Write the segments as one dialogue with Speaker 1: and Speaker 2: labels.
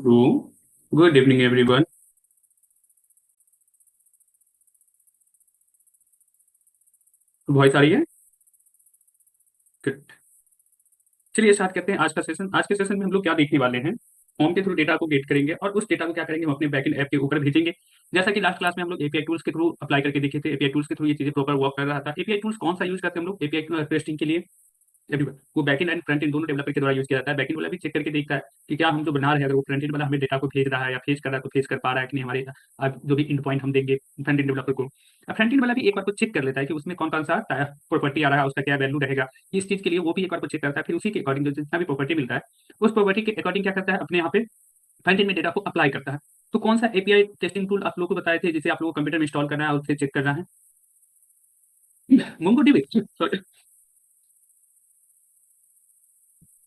Speaker 1: Good evening everyone. Voice आ रही है? Good। चलिए स्टार्ट करते हैं आज का सेशन। आज के सेशन में हम लोग क्या देखने वाले हैं, फॉर्म के थ्रू डेटा को गेट करेंगे और उस डेटा को क्या करेंगे, हम अपने बैकएंड ऐप के ऊपर भेजेंगे। जैसा कि लास्ट क्लास में हम लोग एपीआई टूल्स के थ्रू अप्लाई करके देखे थे, एपीआई टूल्स के थ्रू ये चीजें प्रॉपर वर्क कर रहा था। एपीआई टूल्स कौन सा यूज करते हैं हम लोग एपीआई टेस्टिंग के लिए? एवरीवन, वो बैकएंड एंड फ्रंट एंड दोनों डेवलपर के द्वारा यूज किया जाता है। बैकएंड वाला भी चेक करके देखता है कि क्या हम जो बना रहे हैं, अगर वो फ्रंट एंड वाला हमें डेटा को भेज रहा है या फेच कर रहा है तो फेच कर पा रहा है कि नहीं, हमारे जो भी इंड पॉइंट हम देंगे फ्रंट एंड डेवलपर को। फ्रंट एंड वाला भी एक बार को चेक कर लेता है कि उसमें कौन कौन सा प्रॉपर्टी आ रहा है, उसका क्या वैल्यू रहेगा। इस चीज के लिए वो भी एक बार को चेक करता है, फिर उसी के अकॉर्डिंग जो जितना भी प्रॉपर्टी मिलता है उस प्रॉपर्टी के अकॉर्डिंग क्या करता है, अपने यहाँ पे फ्रंट एंड में डेटा को अप्लाई करता है। तो कौन सा एपीआई टेस्टिंग टूल आप लोगों को बताए थे जिसे आप लोगों को कंप्यूटर में इंस्टॉल करना है और उसे चेक करना है? Mongo dB, sorry,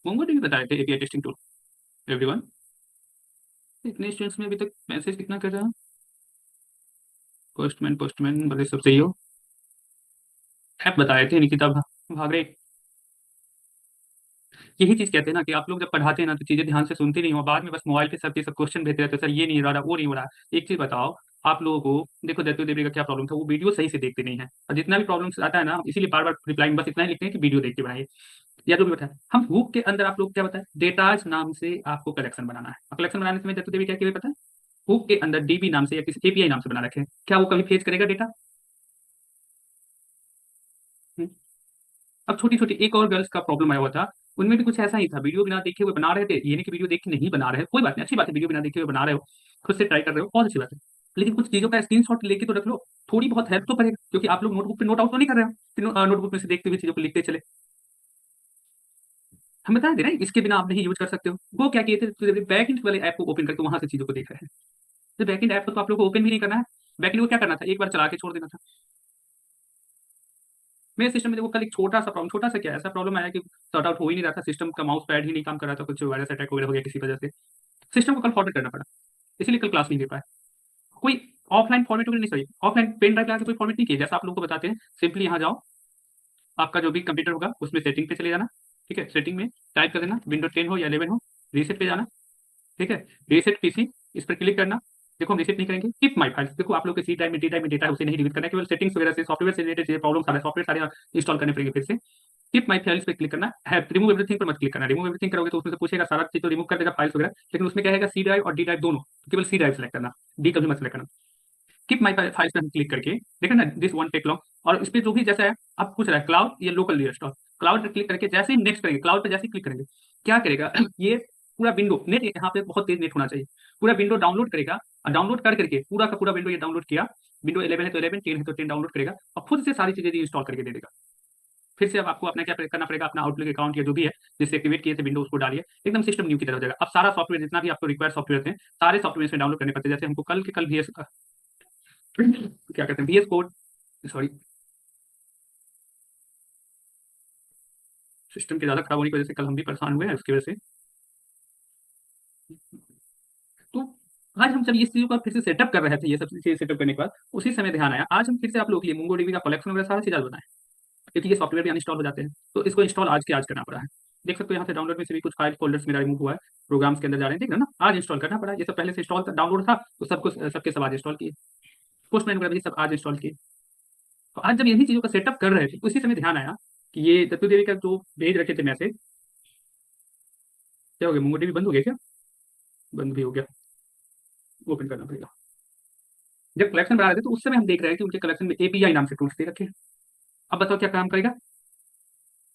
Speaker 1: Mongo dB बताए थे एपीआई टेस्टिंग टूल। एवरीवन, इतने स्टूडेंट्स में अभी तक मैसेज कितना कर रहा है? पोस्टमैन पोस्टमैन बड़े सब सही हो। ऐप बताए थे निकिता भाग रहे। यही चीज कहते हैं ना कि आप लोग जब पढ़ाते हैं ना तो चीजें ध्यान से सुनते नहीं हो, बाद में बस मोबाइल पे सब क्वेश्चन भेजते रहते हैं, सर ये नहीं हो रहा, वो नहीं हो रहा। एक चीज बताओ, आप लोगों को देखो दैत्य देवी का क्या प्रॉब्लम था, वो वीडियो सही से देखते नहीं है। और जितना भी प्रॉब्लम आता है ना, इसीलिए बार बार रिप्लाई में बस इतना ही लिखते हैं कि वीडियो देख के बनाइए। या जो भी बताया हम हुक के अंदर, आप लोग क्या बताए, डेटाज नाम से आपको कलेक्शन बनाना है। और कलेक्शन बनाने से दैत्य देवी क्या क्या पता है, हुक के अंदर डीबी नाम से या किसी एपीआई नाम से बना रखे हैं। क्या वो कभी फेच करेगा डेटा? अब छोटी छोटी एक और गर्ल्स का प्रॉब्लम आया हुआ था, उनमें भी कुछ ऐसा ही था, वीडियो बिना देखे हुए बना रहे थे। ये नहीं कि वीडियो देख के नहीं बना रहे हैं, कोई बात नहीं, अच्छी बात है, वीडियो बिना देखे हुए बना रहे हो, खुद से ट्राई कर रहे हो, बहुत अच्छी बात है। लेकिन कुछ चीजों का स्क्रीनशॉट लेके तो रख लो, थोड़ी बहुत हेल्प तो करेगा, क्योंकि आप लोग नोटबुक पे नोट आउट तो नहीं कर रहे हो, फिर नोटबुक में से देखते हुए चीजों को लिखते चले। हम बता दे रहे हैं इसके बिना आप नहीं यूज कर सकते हो। वो क्या किए थे, तो बैक एंड वाले ऐप को ओपन करके वहां से चीजों को देख रहे हैं। तो बैक एंड ऐप को तो आप लोग को ओपन भी नहीं करना है, बैक एंड को क्या करना था, एक बार चला के छोड़ देना था। मेरे सिस्टम में देखो कल एक छोटा सा प्रॉब्लम, छोटा सा क्या ऐसा प्रॉब्लम आया कि सॉर्ट आउट हो ही नहीं रहा था, सिस्टम का माउस पैड ही नहीं काम कर रहा था, कुछ वायरस अटैक वगैरह हो गया किसी वजह से। सिस्टम को कल फॉरवर्ड करना पड़ा, इसीलिए कल क्लास नहीं दे पाया। कोई ऑफलाइन फॉर्मेट वगैरह नहीं, सॉरी ऑफलाइन पेन ड्राइव लगा के कोई फॉर्मेट नहीं किया, जैसा आप लोगों को बताते हैं। सिंपली यहाँ जाओ, आपका जो भी कंप्यूटर होगा उसमें सेटिंग पे चले जाना। ठीक है, सेटिंग में टाइप कर देना विंडो 10 हो या 11 हो, रीसेट पे जाना। ठीक है, रीसेट पीसी, इस पर क्लिक करना। देखो हम रीसेट नहीं करेंगे, कीप माई फाइल्स। देखो आप लोग के सी ड्राइव में डी ड्राइव में डेटा है, उसे नहीं डिलीट करना है, केवल सेटिंग्स वगैरह से सॉफ्टवेयर से रिलेटेड प्रॉब्लम सारे सॉफ्टवेयर सारे इंस्टॉल करने पड़ेंगे फिर से। कीप माई फाइल्स पे क्लिक करना है, रिमूव एवरीथिंग पर मत क्लिक करना। रिमूव एवरीथिंग करोगे तो उसमें से पूछेगा, सारा चीज तो रिमूव कर देगा फाइल्स वगैरह, लेकिन उसमें क्या है, सी ड्राइव और डी ड्राइव दोनों, तो केवल सी ड्राइव सेलेक्ट करना, डी कभी मत सेलेक्ट करना। कीप माई फाइल्स पे हम क्लिक करके देखा ना, दिस वन टेक लॉन्ग, और इस पे जो भी जैसा है अब पूछ रहा है क्लाउड या लोकल इंस्टॉल। क्लाउड पे क्लिक करके जैसे ही नेक्स्ट करेंगे, क्लाउड पे जैसे ही क्लिक करेंगे, क्या करेगा ये पूरा विंडो नेट, यहाँ पे बहुत तेज नेट होना चाहिए, पूरा विंडो डाउनलोड करेगा। और डाउनलोड कर करके पूरा का पूरा विंडो ये डाउनलोड किया, विंडो 11 है तो 11, 10 है तो 10 डाउनलोड करेगा और खुद से सारी चीजें इंस्टॉल करके दे देगा। फिर से अब आपको अपना क्या करना पड़ेगा, अपना आउटलुक अकाउंट या जो भी है जिससे एक्टिवेट किए थे विंडो, उसको डालिए, एकदम सिस्टम न्यू की तरह हो जाएगा। अब सारा सॉफ्टवेयर जितना भी आपको रिक्वायर सॉफ्टवेयर थे, सारे सॉफ्टवेयर में डाउनलोड करने पड़ते हैं। जैसे हमको कल के कल VS क्या कहते हैं, VS कोड, सॉरी, सिस्टम के ज्यादा खराब होने की वजह से कल हम भी परेशान हुए हैं उसकी वजह से। तो आज हम जब ये चीजों का फिर से सेटअप कर रहे थे, ये सब चीजें सेटअप करने के बाद उसी समय ध्यान आया, आज हम फिर से आप लोगों के लिए मोंगो डीबी का कलेक्शन वगैरह सारा चीज आज बनाए, क्योंकि ये सॉफ्टवेयर भी अनइंस्टॉल हो जाते हैं, तो इसको इंस्टॉल आज के आज करना पड़ा है। देख सकते हो यहाँ से डाउनलोड में से भी कुछ फाइल फोल्डर्स मेरा रिमूव हुआ है, प्रोग्राम्स के अंदर जा रहे हैं, देख रहे हैं ना, आज इंस्टॉल करना पड़ा। ये सब पहले से इंस्टॉल डाउनलोड था, तो सबको सबके सब आज इंस्टॉल किए, पोस्टमैन वगैरह भी सब आज इंस्टॉल किए। तो आज जब यही चीजों का सेटअप कर रहे थे उसी समय ध्यान आया कि ये दत्तू देवी का जो भेज रखे थे मैसेज, क्या हो गया, मोंगो डीबी बंद हो गया क्या? बंद भी हो गया, ओपन करना पड़ेगा। जब कलेक्शन बना रहे थे तो उस समय हम देख रहे हैं कि उनके कलेक्शन में एपीआई नाम से टूल्स दे रखे हैं। अब बताओ क्या काम करेगा,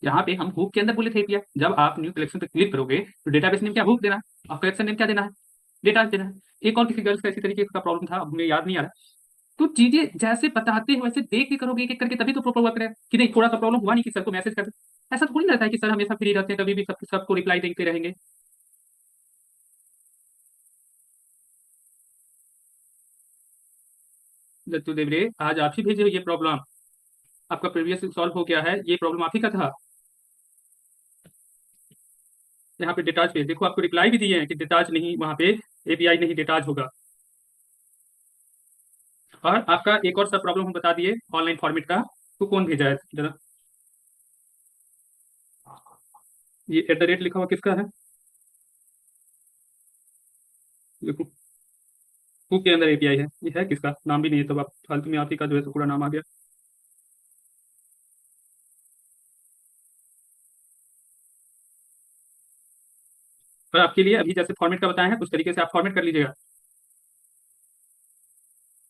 Speaker 1: यहाँ पे हम हुक के अंदर बोले थे एपीआई, जब आप न्यू कलेक्शन पे क्लिक करोगे तो डेटाबेस नेम क्या हुक देना है, और कलेक्शन नेम क्या देना है, डेटा देना है। एक और किसी गर्ल्स का इसी तरीके का प्रॉब्लम था, अब मुझे याद नहीं आ रहा। तो चीजें जैसे बताते हैं वैसे देख के करोगे एक एक करके, तभी तो प्रॉपर वर्क करेगा। कि नहीं थोड़ा सा प्रॉब्लम हुआ नहीं कि सर को मैसेज कर दे, ऐसा थोड़ी ना रहता है कि सर हमेशा फ्री रहते हैं, कभी भी सबको रिप्लाई देते रहेंगे। दत्तू देवरे, आज आप ही भेजे हो ये प्रॉब्लम, आपका प्रीवियस सॉल्व हो गया है, ये प्रॉब्लम आप ही का था। यहाँ पे डिटाच पे देखो, आपको रिप्लाई भी दिए हैं कि डिटाच नहीं, वहाँ पे एपीआई नहीं डिटाच होगा। और आपका एक और सब प्रॉब्लम हम बता दिए ऑनलाइन फॉर्मेट का, तो कौन भेजा है जरा, ये @ लिखा हुआ किसका है? हुक के अंदर एपीआई है, ये है किसका नाम भी नहीं है, तो आप फालतू में आप ही का जो है तो पूरा नाम आ गया। पर आपके लिए अभी जैसे फॉर्मेट का बताया है उस तरीके से आप फॉर्मेट कर लीजिएगा।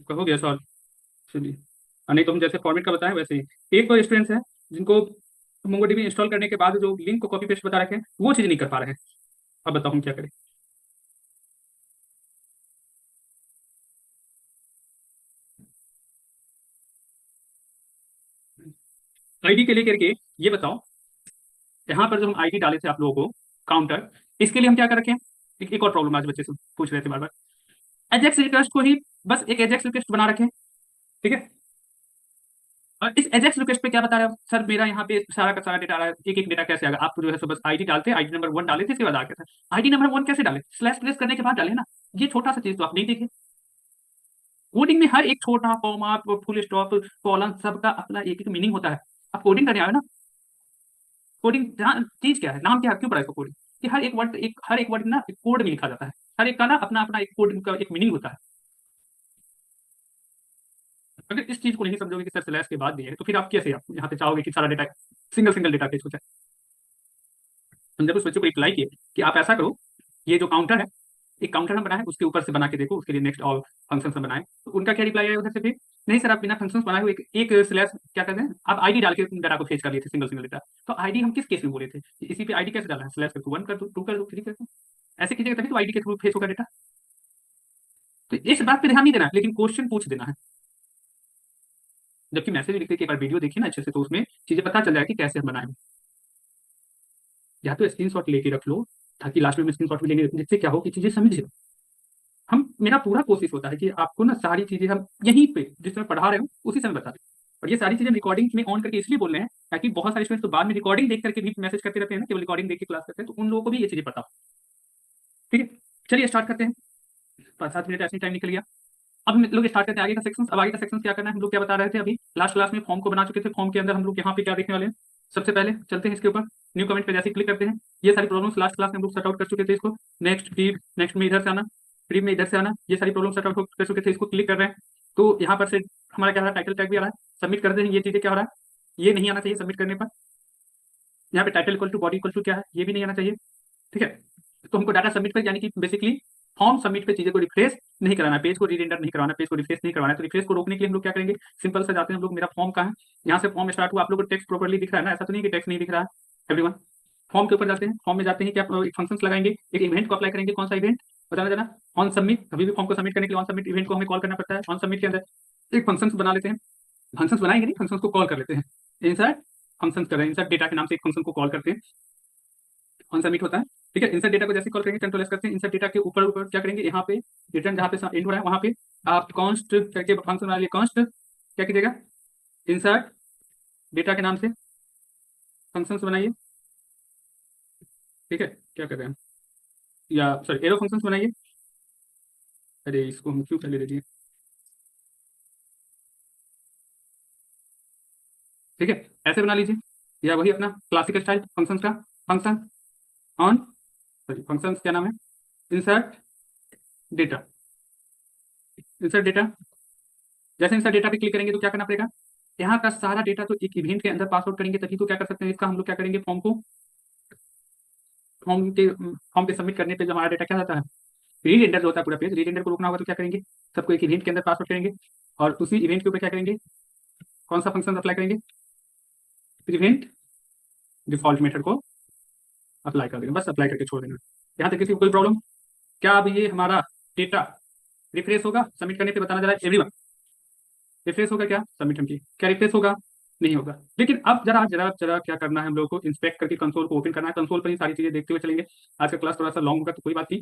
Speaker 1: हो गया सॉल्व। चलिए। नहीं तो हम जैसे फॉर्मेट का बताएं वैसे ही, एक तो स्टूडेंट्स हैं जिनको मोंगोडीबी इंस्टॉल करने के बाद जो लिंक को कॉपी पेस्ट बता रखे हैं वो चीज़ नहीं कर पा रहे हैं। अब बताओ हम क्या करें। आईडी के लिए करके ये बताओ, यहाँ पर जो हम आईडी डाले थे आप लोगों को काउंटर, इसके लिए हम क्या कर रखे हैं। एक और प्रॉब्लम आज बच्चे से पूछ रहे थे बार बार, एजेक्स रिक्वेस्ट को ही बस एक एजेक्स रिक्वेस्ट बना रखे हैं। ठीक है। और इस एजेक्स रिक्वेस्ट पे क्या बता रहे हो सर, मेरा यहाँ पे सारा का सारा डेटा आ रहा है, एक एक डेटा कैसे आएगा, आप जो है सो बस आईडी डालते, आईडी नंबर 1 डाले थे, इसके बाद आ गया था। आईडी नंबर 1 कैसे डाले, स्लैश प्लेस करने के बाद डाले ना। ये छोटा सा चीज तो आप नहीं देखे। कोडिंग में हर एक छोटा कॉमा फुल स्टॉप कॉलन सबका अपना एक एक मीनिंग होता है। आप कोडिंग करने आए ना, कोडिंग चीज क्या है, नाम क्या है, क्यों पढ़ा इसको कोडिंग, कि हर एक वर्ड ना एक कोड में लिखा जाता है। हर एक का ना अपना अपना एक कोड का एक मीनिंग होता है। अगर इस चीज को नहीं समझोगे कि सर स्लैश के बाद भी है, तो फिर आप कैसे आप यहाँ पे चाहोगे कि सारा data single single data page हो जाए। हमने कुछ बच्चों को रिप्लाई किए कि आप ऐसा करो, ये जो काउंटर है, एक काउंटर हम बनाए उसके ऊपर से बना के देखो, उसके लिए नेक्स्ट ऑल फंक्शन हम बनाए, तो उनका क्या रिप्लाई आया उधर से फिर, नहीं सर आप बिना फंक्शंस बनाए हुए एक स्लैश क्या कहते हैं आप आईडी डाल के डाटा को फेच कर लिए थे सिंगल सिंगल डेटा। तो आईडी हम किस केस में बोले थे कि इसी पे आईडी कैसे डालना है, स्लैश करके 1 कर दो, 2 कर दो, 3 कर दो, ऐसे कीजिएगा तभी तो आईडी के थ्रू फेच होगा डेटा। तो इस बात पे ध्यान नहीं देना है, लेकिन क्वेश्चन पूछ देना है। जबकि मैसेज लिखते कि एक बार वीडियो देखिए ना अच्छे से, तो उसमें चीजें पता चल जाए कि कैसे हम बनाए। या तो स्क्रीनशॉट लेके रख लो, ताकि लास्ट में स्क्रीनशॉट भी लेंगे जिससे क्या हो कि चीजें समझे। हम मेरा पूरा कोशिश होता है कि आपको ना सारी चीजें हम यहीं पे जिस समय पढ़ा रहे हो उसी समय बता दें। और ये सारी चीजें रिकॉर्डिंग में ऑन करके इसलिए बोल रहे हैं ताकि बहुत सारे स्टूडेंट्स तो बाद में रिकॉर्डिंग देख करके भी मैसेज करते रहते हैं ना, केवल रिकॉर्डिंग देख के क्लास करते हैं, तो उन लोगों को भी ये चीजें पता हो। ठीक है। चलिए स्टार्ट करते हैं। 5-7 मिनट ऐसे टाइम निकल गया। अब हम लोग स्टार्ट करते हैं आगे का सेक्शन। अब आगे का सेक्शन क्या करना है, हम लोग क्या बता रहे थे अभी लास्ट क्लास में, फॉर्म को बना चुके थे। फॉर्म के अंदर हम लोग यहाँ पे क्या देखने वाले हैं, सबसे पहले चलते हैं इसके ऊपर, न्यू कमेंट पे जैसे क्लिक करते हैं, ये सारी प्रॉब्लम्स लास्ट क्लास में हम लोग सॉर्ट आउट कर चुके थे इसको। नेक्स्ट प्री, नेक्स्ट में इधर से आना, प्री में इधर से आना, ये सारी प्रॉब्लम सॉर्ट आउट कर चुके थे, इसको क्लिक कर रहे हैं। तो यहाँ पर से हमारा क्या रहा है, टाइटल टैग भी आ रहा है, सबमिट कर दें। ये चीजें क्या हो रहा है, ये नहीं आना चाहिए सबमिट करने पर। यहाँ पे title equal to body equal to क्या है, ये भी नहीं आना चाहिए। ठीक है। तो हमको डाटा सबमिट पर यानी कि बेसिकली फॉर्म सबमिट पे चीजें को रिफ्रेश नहीं कराना है, पेज को रीरेंडर नहीं करवाना, पेज को रिफ्रेश नहीं करवाना है। तो रिफ्रेश को रोकने के लिए हम लोग क्या करेंगे, सिंपल से जाते हैं हम लोग, मेरा फॉर्म कहाँ है, यहाँ से फॉर्म स्टार्ट हुआ, आप लोग को टेक्स्ट प्रॉपर्ली दिख रहा है ना, ऐसा तो नहीं कि टेक्स्ट नहीं दिख रहा है एवरीवन। फॉर्म के ऊपर जाते हैं, फॉर्म में जाते हैं कि आप एक फंक्शन लगाएंगे, एक इवेंट को अप्लाई करेंगे, कौन सा इवेंट बताना जरा, ऑन सबमिट। कभी भी फॉर्म को सबमिट करने के लिए ऑन सबमिट इवेंट को हमें कॉल करना पड़ता है। ऑन सबमिट के अंदर एक फंक्शन बना लेते हैं, फंक्शन बनाएंगे नहीं, फंक्शन को कॉल कर लेते हैं। इंसर्ट फंक्शन कर रहे हैं, इंसर्ट डेटा के नाम से एक फंक्शन को कॉल करते हैं, ऑन सबमिट होता है। ठीक है। इंसर्ट डेटा को जैसे कॉल करेंगे, कंट्रोल एस करते हैं, इंसर्ट डेटा के ऊपर ऊपर क्या करेंगे, यहाँ पे रिटर्न जहाँ पे एंड हो रहा है वहाँ पे आप कॉन्स्ट करके फंक्शन बना लिए, कॉन्स्ट क्या कीजिएगा, इंसर्ट डेटा के नाम से फंक्शन बनाइए। ठीक है। क्या कर रहे हैं, या सॉरी एरो फंक्शन बनाइए। अरे इसको हम क्यों पहले दे दिए। ठीक है। ऐसे बना लीजिए, या वही अपना क्लासिकल स्टाइल फंक्शन का, फंक्शन ऑन, सॉरी फंक्शन क्या नाम है, इंसर्ट डेटा, इंसर्ट डेटा। जैसे इंसर्ट डेटा पे क्लिक करेंगे तो क्या करना पड़ेगा, यहाँ का सारा डेटा तो एक इवेंट के अंदर पास आउट करेंगे, तभी तो क्या कर सकते हैं इसका हम लोग क्या करेंगे, फॉर्म को फॉर्म के सबमिट करने पे जो हमारा डेटा क्या होता है, रीरेंडर जो होता है पूरा पेज, रीरेंडर को रोकना होगा तो क्या करेंगे, सबको एक इवेंट के अंदर पास आउट करेंगे, और उसी इवेंट के ऊपर क्या करेंगे, कौन सा फंक्शन अप्लाई करेंगे, इवेंट डिफॉल्ट मेथड को अप्लाई कर देंगे, बस अप्लाई करके छोड़ देंगे। यहाँ तक किसी को कोई प्रॉब्लम। क्या अब ये हमारा डेटा रिफ्रेश होगा सबमिट करने पे, बताना जरा एवरीवन, रिफ्रेश होगा क्या, सबमिट हम की क्या रिफ्रेश होगा, नहीं होगा। लेकिन अब जरा जरा जरा क्या करना है, हम लोग को इंस्पेक्ट करके कंसोल को ओपन करना है, कंसोल पर ही सारी चीजें देखते हुए चलेंगे। आज का क्लास थोड़ा सा लॉन्ग होगा तो कोई बात नहीं।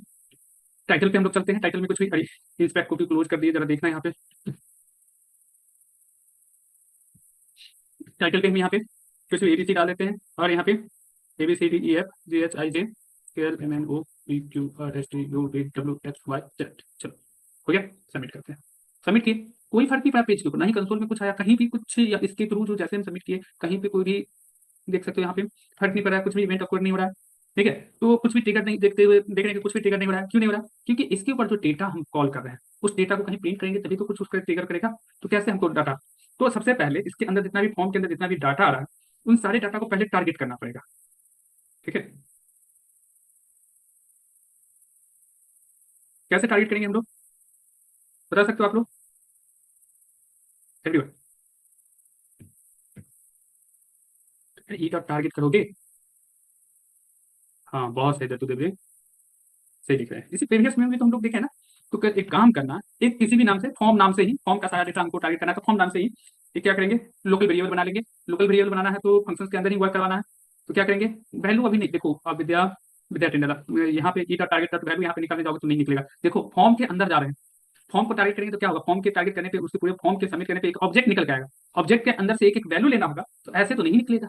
Speaker 1: टाइटल पे हम लोग चलते हैं, टाइटल में कुछ भी, अरे इंस्पेक्ट को भी क्लोज कर दिए, जरा देखना है यहाँ पे टाइटल पे हम यहाँ पे कुछ भी एबीसी डाल देते हैं, और यहाँ पे ABCDEFGHIJKLMNOPQRSTUVWXYZ, चलो हो गया, सबमिट करते हैं। सबमिट किए, कोई फर्क नहीं पड़ा पेज के ऊपर, ना ही कंसोल में कुछ आया कहीं भी कुछ, या इसके थ्रू जो जैसे हम सबमिट किए कहीं पे कोई भी देख सकते हो यहाँ पे फर्क नहीं पड़ रहा है, कुछ भी इवेंट ऑकर्ड नहीं हो रहा है। ठीक है। तो कुछ भी ट्रिगर नहीं देखते हुए देख रहे हैं कि कुछ भी ट्रिगर नहीं हो रहा है। क्यों नहीं हो रहा? क्योंकि इसके ऊपर जो डेटा हम कॉल कर रहे हैं उस डेटा को कहीं प्रिंट करेंगे तभी तो कुछ उसका ट्रिगर करेगा। तो कैसे हमको डाटा, तो सबसे पहले इसके अंदर जितना भी फॉर्म के अंदर जितना भी डाटा आ रहा है उन सारे डाटा को पहले टारगेट करना पड़ेगा। ठीक है। कैसे टारगेट करेंगे हम लोग, बता सकते हो आप लोग? एवरीवन, ई डॉट टारगेट करोगे। हाँ बहुत सही दत्तू देव, सही लिख रहे हैं। इसी प्रीवियस में भी तो हम लोग देखे ना। तो एक काम करना, एक किसी भी नाम से, फॉर्म नाम से ही, फॉर्म का सारा डेटा हमको टारगेट करना है तो फॉर्म नाम से ही ये क्या करेंगे, लोकल वेरिएबल बना लेंगे। लोकल वेरिएबल बनाना है तो फंक्शन के अंदर ही वर्क करवाना है। तो क्या करेंगे, वैल्यू अभी नहीं, देखो अब विद्या टेंडर यहाँ पे ई का टारगेट का वैल्यू यहाँ पे निकालने जाओगे तो नहीं निकलेगा। देखो फॉर्म के अंदर जा रहे हैं, फॉर्म को टारगेट करेंगे तो क्या होगा, फॉर्म के टारगेट करने पे उसके पूरे फॉर्म के सबमिट करने पे एक ऑब्जेक्ट निकल के आएगा। ऑब्जेक्ट के अंदर से एक एक वैल्यू लेना होगा, तो ऐसे तो नहीं निकलेगा।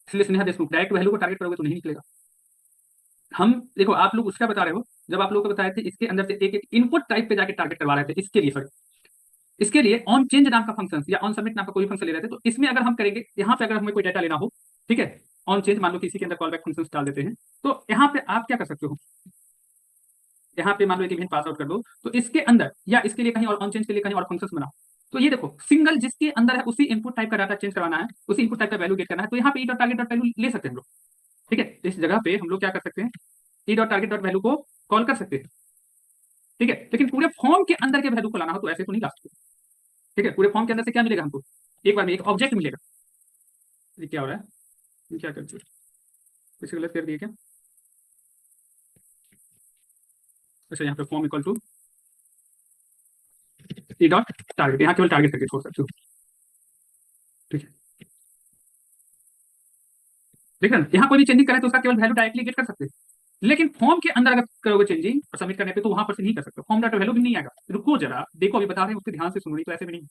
Speaker 1: इसलिए स्नेहा देशमुख डायरेक्ट वैल्यू को टारगेट करोगे तो नहीं निकलेगा। हम देखो आप लोग उसका बता रहे हो, जब आप लोगों को बताए थे इसके अंदर से एक एक इनपुट टाइप पे जाके टारगेट करवा रहे थे, इसके लिए सर, इसके लिए ऑन चेंज नाम का फंक्शन या ऑन सबमिट नाम का कोई फंक्शन ले रहे थे। तो इसमें अगर हम करेंगे, यहाँ पे अगर हमें कोई डाटा लेना हो, ठीक है, ऑन चेंज मान लो किसी के अंदर कॉल बैक फंक्शन डाल देते हैं, तो यहाँ पे आप क्या कर सकते हो, यहाँ पे मान लो एक इवेंट पास आउट कर दो, तो इसके अंदर या इसके लिए कहीं और ऑन चेंज के लिए कहीं और फंक्शन बनाओ। तो ये देखो सिंगल जिसके अंदर है उसी इनपुट टाइप का डाटा चेंज करवाना है, उसी इनपुट टाइप का वैल्यू गेट करना है, तो यहाँ पे ई डॉट टारगेट डॉट वैल्यू ले सकते हैं हम लोग। ठीक है, इस जगह पे हम लोग क्या कर सकते हैं, ई डॉट टारगेट डॉट वैल्यू को कॉल कर सकते हैं। ठीक है, लेकिन पूरे फॉर्म के अंदर के वैल्यू को लाना हो तो ऐसे तो नहीं ला सकते। ठीक है, पूरे फॉर्म के अंदर से क्या मिलेगा हमको, एक बार में एक ऑब्जेक्ट मिलेगा। ये क्या हो रहा है, ये क्या करते, कुछ गलत कर दिए क्या? अच्छा, यहाँ पे form equal to e dot target, यहाँ केवल टारगेट करके छोड़ सकते हो। ठीक है, देख रहे हैं यहाँ कोई भी चेंजिंग करें तो उसका केवल वैल्यू डायरेक्टली गेट कर सकते हैं। लेकिन फॉर्म के अंदर अगर करोगे चेंजिंग और सबमिट करने पे तो वहां पर से नहीं कर सकते, फॉर्म डाटा वैल्यू भी नहीं आएगा। रुको जरा, देखो अभी बता रहे हैं उसके ध्यान से सुनो, नहीं तो ऐसे भी नहीं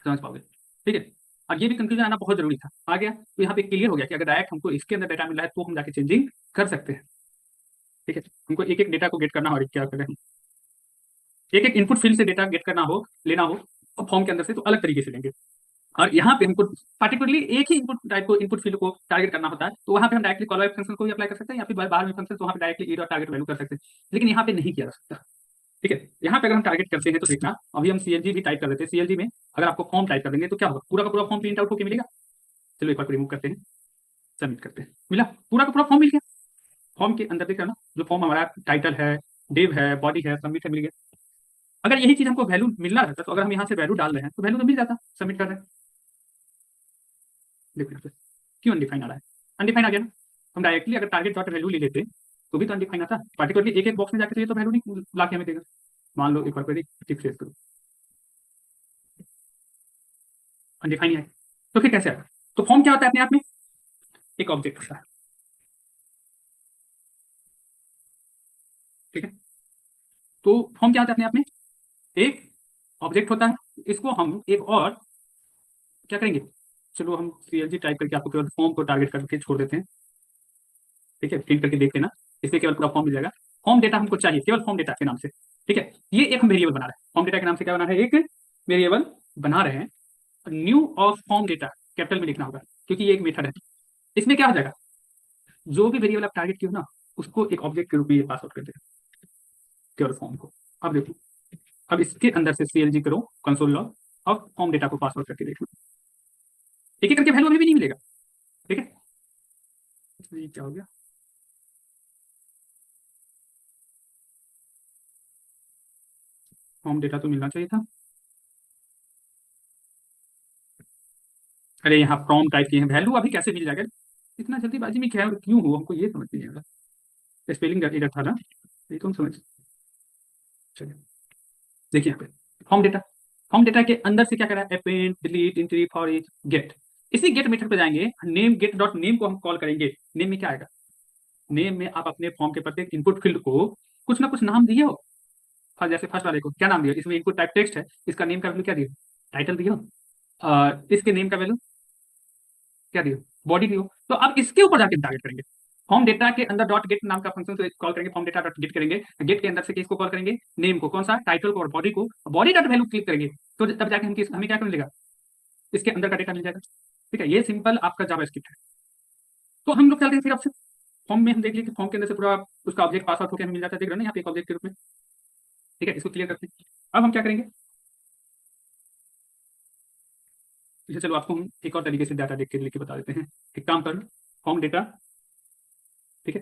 Speaker 1: समझ पाओगे। ठीक है, और ये भी कंक्लूजन आना बहुत जरूरी था, आ गया तो यहाँ पे क्लियर हो गया कि अगर डायरेक्ट हमको इसके अंदर डाटा मिला है तो हम जाके चेंजिंग कर सकते हैं। ठीक है, हमको एक एक डेटा को गेट करना हो और क्या करें, एक एक इनपुट फील्ड से डेटा गेट करना हो, लेना हो, और फॉर्म के अंदर से तो अलग तरीके से लेंगे। और यहाँ पे हमको पार्टिकुलरली एक ही इनपुट टाइप को, इनपुट फील्ड को टारगेट करना होता है, तो वहाँ पे हम डायरेक्टली कॉल बैक फंक्शन को भी अप्लाई कर सकते हैं, या फिर बाहर में फंक्शन तो वहाँ पे डायरेक्टली ई डॉट टारगेट वैल्यू कर सकते हैं। लेकिन यहाँ पे नहीं किया जा सकता। ठीक है, यहाँ पे अगर हम टारगेट करते हैं तो देखना, अभी हम सीएलजी भी टाइप कर देते हैं, सीएलजी में अगर आपको फॉर्म टाइप कर देंगे तो क्या होगा, पूरा का पूरा फॉर्म प्रिंट आउट होकर मिलेगा। चलो एक बार रिमूव करते हैं, सबमिट करते हैं, मिला पूरा का पूरा फॉर्म मिल गया। फॉर्म के अंदर देखा ना, जो फॉर्म हमारा टाइटल है, डिव है, बॉडी है, सबमिट है, मिल गया। अगर यही चीज हमको वैल्यू मिलना रहता तो अगर हम यहाँ से वैल्यू डाल रहे हैं तो वैल्यू तो मिल जाता, सबमिट कर रहे हैं। देखो यहाँ पे क्यों अनडिफाइन आ रहा है, अनडिफाइन आ गया ना। हम डायरेक्टली अगर टारगेट डॉट वैल्यू ले लेते तो भी तो अनडिफाइन आता, पार्टिकुलरली एक एक बॉक्स में जाके चाहिए तो वैल्यू नहीं ला के हमें देगा। मान लो एक बार क्वेरी टिक फेस करो, अनडिफाइन है, तो फिर कैसे आएगा? तो फॉर्म क्या होता है अपने आप में, एक ऑब्जेक्ट होता है। ठीक है, तो फॉर्म क्या होता है अपने आप में, एक ऑब्जेक्ट होता है। इसको हम एक और क्या करेंगे, चलो हम सीएलजी टाइप करके आपको केवल फॉर्म को टारगेट करके छोड़ देते हैं। ठीक है, प्रिंट करके देख लेना, इससे केवल पूरा फॉर्म मिल जाएगा। फॉर्म डेटा हमको चाहिए केवल फॉर्म डेटा के नाम से। ठीक है, ये एक हम वेरिएबल बना रहे हैं, फॉर्म डेटा के नाम से क्या बना रहे हैं, एक वेरिएबल बना रहे हैं। New of form data capital में लिखना होगा, क्योंकि ये एक मेथड है। इसमें क्या हो जाएगा, जो भी वेरिएबल आप टारगेट किए हो ना उसको एक ऑब्जेक्ट के रूप में पास आउट कर देगा, केवल फॉर्म को। अब देखो, अब इसके अंदर से सीएलजी करो कंसोल लॉग, और फॉर्म डेटा को पास आउट करके देखो, एक एक करके वैल्यू अभी भी नहीं मिलेगा। ठीक है, ये क्या हो गया, फॉर्म डेटा तो मिलना चाहिए था। अरे यहाँ फ्रॉम टाइप की है, वैल्यू अभी कैसे मिल जाएगा, इतना जल्दीबाजी में क्या क्यों हो, हमको ये समझ नहीं आ रहा। स्पेलिंग एरर था ना, ये तो हम समझ, चलिए देखिए यहाँ पे फॉर्म डेटा, फॉर्म डेटा के अंदर से क्या करा है, append, delete, increase, for each, get. इसी गेट मेथड पे जाएंगे, नेम गेट डॉट नेम को हम कॉल करेंगे। नेम में क्या आएगा, नेम में आप अपने फॉर्म के प्रत्येक इनपुट फील्ड को कुछ ना कुछ नाम दिए हो। जैसे फर्स्ट वाले को क्या नाम दिया, इसमें इनपुट टाइप टेक्स्ट है, इसका नेम का वैल्यू क्या दिया, टाइटल दियो, इसके नेम का वैल्यू क्या दियो, बॉडी दियो। तो अब इसके ऊपर जाके टारगेट करेंगे, फॉर्म डेटा के अंदर डॉट गेट नाम का फंक्शन से कॉल करेंगे, फॉर्म डेटा डॉट गेट करेंगे, गेट के अंदर से किसको कॉल करेंगे, नेम को, कौन सा, टाइटल को और बॉडी को, बॉडी डॉट वैल्यू क्लिक करेंगे तो तब जाके हमें क्या मिलेगा, इसके अंदर का डेटा मिल जाएगा। ठीक है, ये सिंपल आपका जावा स्क्रिप्ट है। तो हम लोग चलते हैं फिर आपसे, फॉर्म में हम देख लिए कि फॉर्म के अंदर से पूरा उसका ऑब्जेक्ट पास आउट होकर हमें मिल जाता है, देख रहे हो ना यहाँ पे एक ऑब्जेक्ट के रूप में। ठीक है, इसको क्लियर करते हैं। अब हम क्या करेंगे, इसे चलो आपको हम एक और तरीके से डाटा देख के लेके बता देते हैं। एक काम कर लो, फॉर्म डेटा, ठीक है,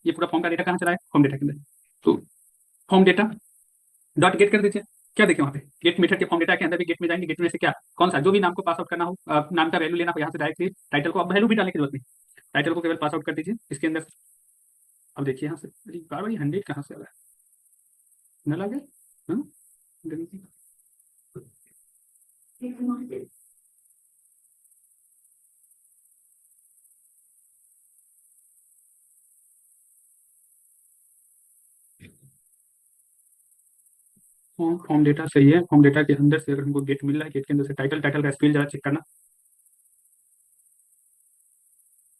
Speaker 1: ये पूरा फॉर्म का डेटा कहाँ चला है, फॉर्म डेटा के अंदर। तो फॉर्म डेटा डॉट गेट कर दीजिए। क्या देखें वहाँ पे, गेट मेथड के फॉर्म डेटा के अंदर भी गेट में जाएंगे, गेट में से क्या कौन सा जो भी नाम को पास आउट करना हो, नाम का वैल्यू लेना हो यहाँ से डायरेक्टली, टाइटल को अब वैल्यू भी डालने की जरूरत नहीं, टाइटल को केवल पास आउट कर दीजिए इसके अंदर। अब देखिए यहाँ से, अरे बार बार 100 कहाँ से आ रहा है, न लगे। हाँ? फॉर्म डेटा सही है, फॉर्म डेटा के अंदर से अगर हमको गेट मिल रहा है, गेट के अंदर से टाइटल, टाइटल का स्पेल जरा चेक करना।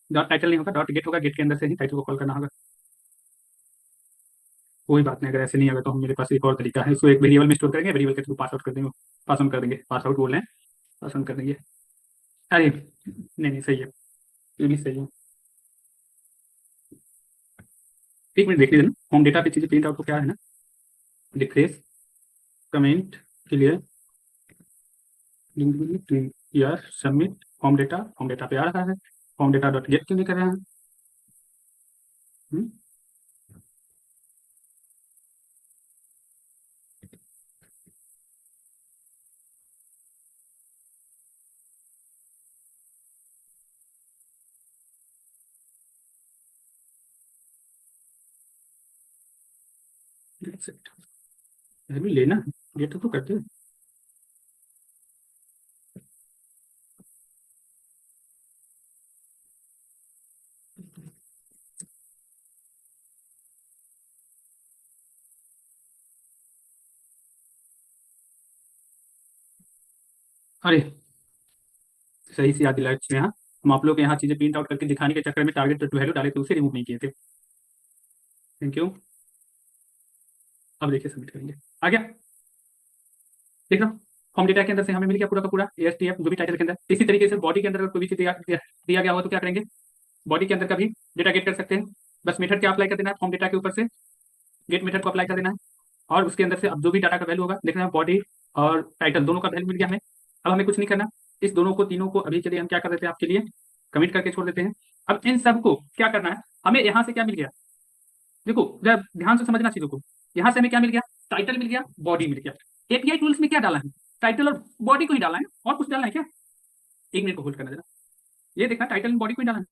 Speaker 1: डॉट टाइटल नहीं होगा, डॉट गेट होगा, गेट के अंदर से ही टाइटल को कॉल करना होगा। कोई बात नहीं, अगर ऐसे नहीं आएगा तो हम, मेरे पास एक और तरीका है, इसको एक वेरिएबल में स्टोर करेंगे, वेरिएबल के थ्रू पास आउट कर देंगे, पास ऑन कर देंगे, पास आउट बोल रहे हैं, पास ऑन कर देंगे। अरे नहीं नहीं, सही है, ये भी सही है। एक मिनट देख लीजिए ना, होम डेटा पे चीजें प्रिंट आउट को क्या है ना, रिफ्रेश, कमेंट, क्लियर, यार सबमिट, फॉर्म डेटा पे आ रहा है, फॉर्म डेटा डॉट गेट क्यों नहीं कर रहे हैं। हम्म, अभी लेना है, गेट तो करते हैं। अरे सही से याद दिलाया इसमें, हाँ, हम आप लोग के यहाँ चीजें प्रिंट आउट करके दिखाने के चक्कर में टारगेट टू वैल्यू डाले थे, उसे रिमूव नहीं किए थे। Thank you. अब देखिए सबमिट करेंगे, आ गया, देख रहा हूँ। फॉर्म डेटा के अंदर से हमें मिल गया पूरा का पूरा ASTF जो भी टाइटल के अंदर। इसी तरीके से बॉडी के अंदर अगर कोई भी चीज दिया गया हो तो क्या करेंगे, बॉडी के अंदर का भी डेटा गेट कर सकते हैं। बस मेथड क्या अप्लाई कर देना है, फॉर्म डेटा के ऊपर से गेट मेथड को अप्लाई कर देना है, और उसके अंदर से अब जो भी डाटा का वैल्यू होगा, देख रहे हैं बॉडी और टाइटल दोनों का वैल्यू मिल गया हमें। अब हमें कुछ नहीं करना, इस दोनों को, तीनों को अभी के लिए हम क्या कर देते हैं, आपके लिए कमिट करके छोड़ देते हैं। अब इन सब को क्या करना है, हमें यहाँ से क्या मिल गया, देखो जरा ध्यान से समझना चीजों को। यहाँ से हमें क्या मिल गया, टाइटल मिल गया, बॉडी मिल गया। API टूल्स में क्या डाला है, टाइटल और बॉडी को ही डाला है, और कुछ डालना है क्या। एक मिनट को होल्ड करना जरा, ये देखना टाइटल एंड बॉडी को ही डाला है।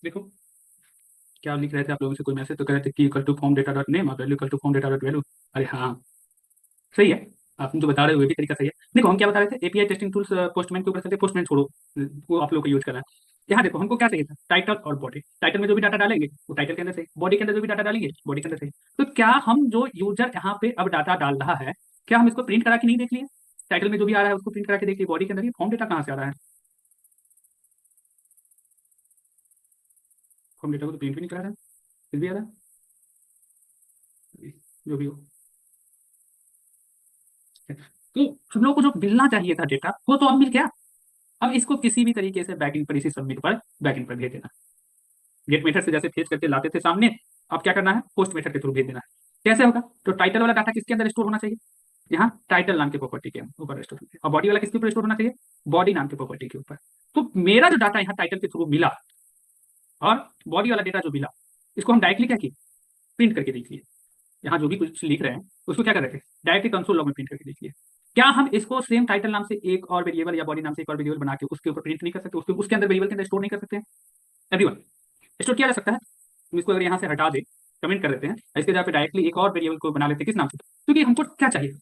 Speaker 1: देखो क्या लिख रहे थे आप लोगों से कोई मैसेज तो कह रहे थे कि equal to form data dot name और value equal to form data dot value. अरे हाँ, सही है, आप जो बता रहे हो वो भी तरीका सही है। देखो हम क्या बता रहे थे, API टेस्टिंग टूल्स पोस्टमैन के ऊपर चलते, पोस्टमैन छोड़ो, वो आप लोग को यूज करना है। यहाँ देखो हमको क्या चाहिए था, टाइटल और बॉडी, टाइटल में जो भी डाटा डालेंगे वो टाइटल के अंदर से, बॉडी के अंदर जो भी डाटा डालेंगे बॉडी के अंदर से। तो क्या हम जो यूजर यहाँ पे अब डाटा डाल रहा है, क्या हम इसको प्रिंट करा के नहीं देख लिए, टाइटल में जो भी आ रहा है उसको प्रिंट करा के देख लिए, बॉडी के अंदर ये फॉर्म डेटा कहाँ से आ रहा है, फॉर्म डेटा को तो प्रिंट भी नहीं करा रहा है, फिर भी आ रहा है, जो भी हो। तो हम लोग को जो मिलना चाहिए था डेटा वो तो अब मिल गया। अब इसको किसी भी तरीके से बैकएंड पर, इसी सबमिट पर, बैकएंड पर भेज देना। गेट मेथड से जैसे फेच करके लाते थे सामने, अब क्या करना है, पोस्ट मेथड के थ्रू भेज देना है। कैसे होगा, तो टाइटल वाला डाटा किसके अंदर स्टोर होना चाहिए, यहाँ टाइटल नाम के प्रॉपर्टी के ऊपर स्टोर होना चाहिए, और बॉडी वाला किसके ऊपर स्टोर होना चाहिए, बॉडी नाम के प्रॉपर्टी के ऊपर। तो मेरा जो डाटा यहाँ टाइटल के थ्रू मिला और बॉडी वाला डेटा जो मिला, इसको हम डायरेक्टली क्या किए, प्रिंट करके देखिए। यहाँ जो भी कुछ लिख रहे हैं उसको क्या कर रहे थे, डायरेक्टली कंसोल लॉग में प्रिंट करके देखिए। क्या हम इसको सेम टाइटल नाम से एक और वेरिएबल या बॉडी नाम से एक और वेरिएबल बना के उसके ऊपर प्रिंट नहीं कर सकते, उसके अंदर वेरिएबल के अंदर स्टोर नहीं कर सकते हैं। एवरीवन, स्टोर किया जा सकता है। हम इसको अगर यहाँ से हटा दे, कमेंट कर देते हैं, इसके जगह पे डायरेक्टली एक और वेरिएबल को बना लेते हैं, किस नाम से, क्योंकि हमको क्या चाहिए,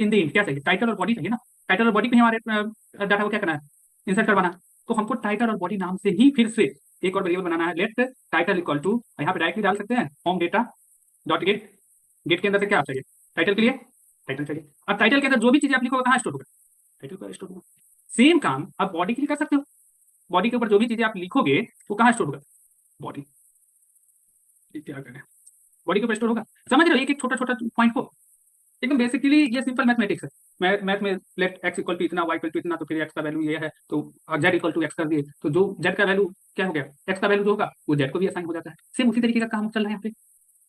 Speaker 1: इन द एंड क्या चाहिए, टाइटल और बॉडी चाहिए ना। टाइटल और बॉडी पे हमारे डाटा को क्या करना है, इंसर्ट करवाना है। तो हमको टाइटल और बॉडी नाम से ही फिर से एक और वेरिएबल बनाना है। लेट टाइटल इक्वल टू, यहाँ पे डायरेक्टली डाल सकते हैं home data dot get. Get के अंदर से क्या चाहिए, टाइटल के लिए टाइटल चाहिए। अब टाइटल के अंदर जो भी चीजें आप लिखोगे कहाँ स्टोर होगा, टाइटल पर स्टोर होगा। सेम काम आप बॉडी के लिए कर सकते हो। बॉडी के ऊपर जो भी चीजें आप लिखोगे वो कहाँ स्टोर होगा, बॉडी। क्या करें, बॉडी के ऊपर स्टोर होगा। समझ रहे हो एक एक छोटा छोटा पॉइंट को। एकदम बेसिकली ये सिंपल मैथमेटिक्स है। मैथ में लेट एक्स इक्वल टू इतना, वाई इक्वल टू इतना, तो फिर एक्स का वैल्यू ये है तो जेड इक्वल टू एक्स कर दिए, तो जो जेड का वैल्यू क्या हो गया, एक्स का वैल्यू जो होगा वो जेड को भी असाइन हो जाता है। सेम उसी तरीके का काम चल रहा है यहाँ पे।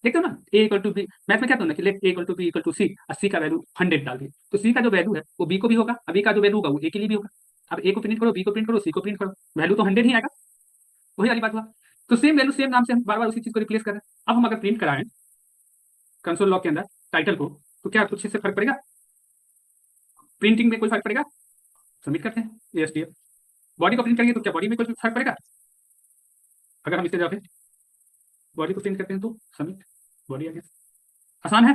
Speaker 1: देखते हो ना, A equal to B, math में क्या करना कि let A equal to B equal to C, और सी का वैल्यू 100 डाल दिए, तो सी का जो वैल्यू है वो बी को भी होगा, अभी का जो वैल्यू होगा वो ए के लिए भी होगा। अब ए को प्रिंट करो, बी को प्रिंट करो, सी को प्रिंट करो, वैल्यू तो 100 ही आएगा। वही वाली बात हुआ। तो सेम वैल्यू सेम नाम से हम बार बार उसी चीज को रिप्लेस कर रहे हैं। अब हम अगर प्रिंट कराएं कंसोल लॉग के अंदर टाइटल को, तो क्या कुछ इससे फर्क पड़ेगा, प्रिंटिंग में कोई फर्क पड़ेगा, सबमिट करते हैं एसडीएफ। बॉडी को प्रिंट करेंगे तो क्या बॉडी में कोई फर्क पड़ेगा, अगर हम इससे जाते हैं बॉडी को प्रिंट करते हैं तो सबमिट, बॉडी आ गया। आसान है,